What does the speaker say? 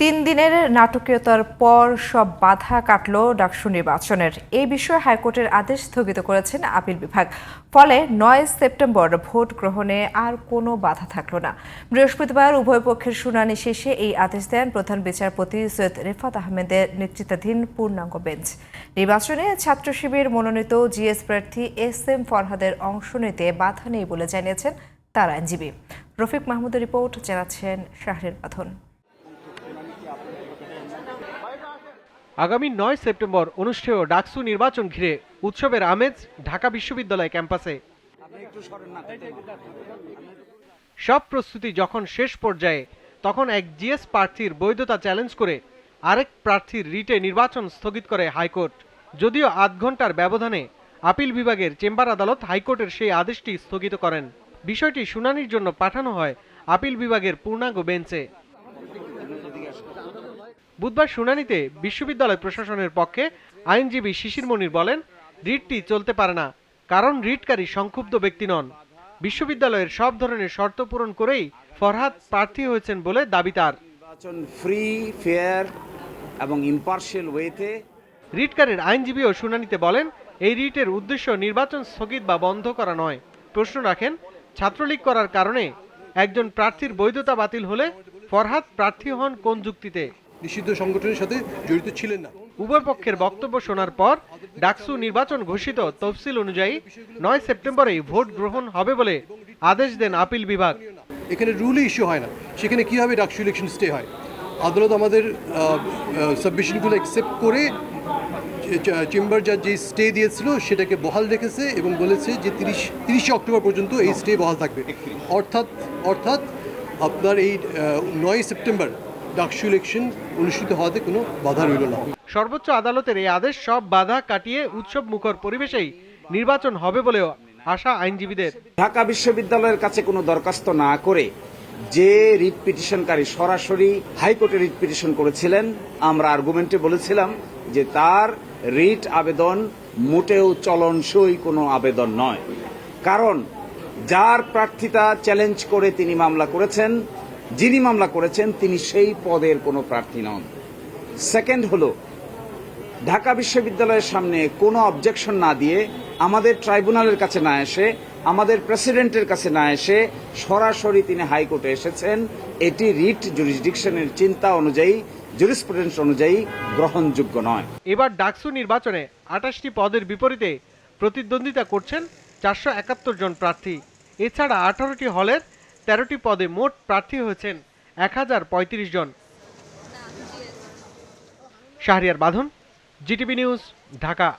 তিন দিনের নাটকীয়তার পর সব বাধা কাটল ডাকসু নির্বাচনের। এই বিষয়ে হাইকোর্টের আদেশ স্থগিত করেছেন আপিল বিভাগ। ফলে ৯ সেপ্টেম্বর ভোট গ্রহণে আর কোনো বাধা থাকল না। বৃহস্পতিবার উভয় পক্ষের শুনানি শেষে এই আদেশ দেন প্রধান বিচারপতি সৈয়দ রেফাত আহমেদের নেতৃত্বাধীন পূর্ণাঙ্গ বেঞ্চ। নির্বাচনে ছাত্র শিবির মনোনীত জিএস প্রার্থী SM ফরহাদের অংশ নিতে বাধা নেই বলে জানিয়েছেন তার আইনজীবী। রফিক মাহমুদের রিপোর্ট, জানাচ্ছেন শাহরিয়ার বাঁধন। আগামী ৯ সেপ্টেম্বর অনুষ্ঠেয় ডাকসু নির্বাচন ঘিরে উৎসবের আমেজ ঢাকা বিশ্ববিদ্যালয় ক্যাম্পাসে। সব প্রস্তুতি যখন শেষ পর্যায়ে, তখন এক জিএস প্রার্থীর বৈধতা চ্যালেঞ্জ করে আরেক প্রার্থীর রিটে নির্বাচন স্থগিত করে হাইকোর্ট। যদিও আধ ঘন্টার ব্যবধানে আপিল বিভাগের চেম্বার আদালত হাইকোর্টের সেই আদেশটি স্থগিত করেন। বিষয়টি শুনানির জন্য পাঠানো হয় আপিল বিভাগের পূর্ণাঙ্গ বেঞ্চে। বুধবার শুনানিতে বিশ্ববিদ্যালয় প্রশাসনের পক্ষে আইনজীবী শিশির মনির বলেন, রিটটি চলতে পারে না, কারণ রিটকারী সংক্ষুব্ধ ব্যক্তি নন। বিশ্ববিদ্যালয়ের সব ধরনের শর্ত পূরণ করেই ফরহাদ প্রার্থী হয়েছেন বলে দাবি তার। নির্বাচন ফ্রি, ফেয়ার এবং ইম্পার্শিয়াল ওয়েতে। রিটকারীর আইনজীবীও শুনানিতে বলেন, এই রিটের উদ্দেশ্য নির্বাচন স্থগিত বা বন্ধ করা নয়। প্রশ্ন রাখেন, ছাত্রলীগ করার কারণে একজন প্রার্থীর বৈধতা বাতিল হলে ফরহাদ প্রার্থী হন কোন যুক্তিতে? নিষিদ্ধ সংগঠনের সাথে জড়িত ছিলেন না। উভয় পক্ষের বক্তব্য শোনার পর ডাকসু নির্বাচন ঘোষিত তফসিল অনুযায়ী ৯ সেপ্টেম্বরেই ভোট গ্রহণ হবে বলে আদেশ দেন আপিল বিভাগ। এখানে রুলই ইস্যু হয় না, সেখানে কীভাবে ডাকসু ইলেকশন স্টে হয়? আদালত আমাদের সাবমিশনগুলো অ্যাকসেপ্ট করে চেম্বার জাজ যে স্টে দিয়েছিল সেটাকে বহাল রেখেছে এবং বলেছে যে ৩০ অক্টোবর পর্যন্ত এই স্টে বহাল থাকবে। অর্থাৎ আপনার এই ৯ সেপ্টেম্বর ডাকসু ইলেকশন অনুষ্ঠিত হওয়াতে কোনো বাধা রইল না। সর্বোচ্চ আদালতের এই আদেশ সব বাধা কাটিয়ে উৎসব মুখর পরিবেশেই নির্বাচন হবে বলেও আশা আইনজীবীদের। ঢাকা বিশ্ববিদ্যালয়ের কাছে কোনো দরখাস্ত না করে যে রিট পিটিশনকারী সরাসরি হাইকোর্টে রিট পিটিশন করেছিলেন, আমরা আর্গুমেন্টে বলেছিলাম যে তার রিট আবেদন মোটেও চলনসই কোনো আবেদন নয়। কারণ যার প্রার্থিতা চ্যালেঞ্জ করে যিনি মামলা করেছেন তিনি সেই পদের কোনো প্রার্থী নন। সেকেন্ড হলো, ঢাকা বিশ্ববিদ্যালয়ের সামনে কোনো অবজেকশন না দিয়ে, আমাদের ট্রাইব্যুনালের কাছে না এসে, আমাদের প্রেসিডেন্টের কাছে না এসে সরাসরি তিনি হাইকোর্টে এসেছেন। এটি রিট জুরিসডিকশনের চিন্তা অনুযায়ী, জুরিসপ্রুডেন্স অনুযায়ী গ্রহণযোগ্য নয়। এবার ডাকসু নির্বাচনে ২৮টি পদের বিপরীতে প্রতিদ্বন্দ্বিতা করছেন ৪৭১ জন প্রার্থী। এছাড়া ১৮টি হলের ১৩টি পদে মোট প্রার্থী হয়েছেন ১০৩৫ জন। শাহরিয়ার বাঁধন, জিটিভি নিউজ, ঢাকা।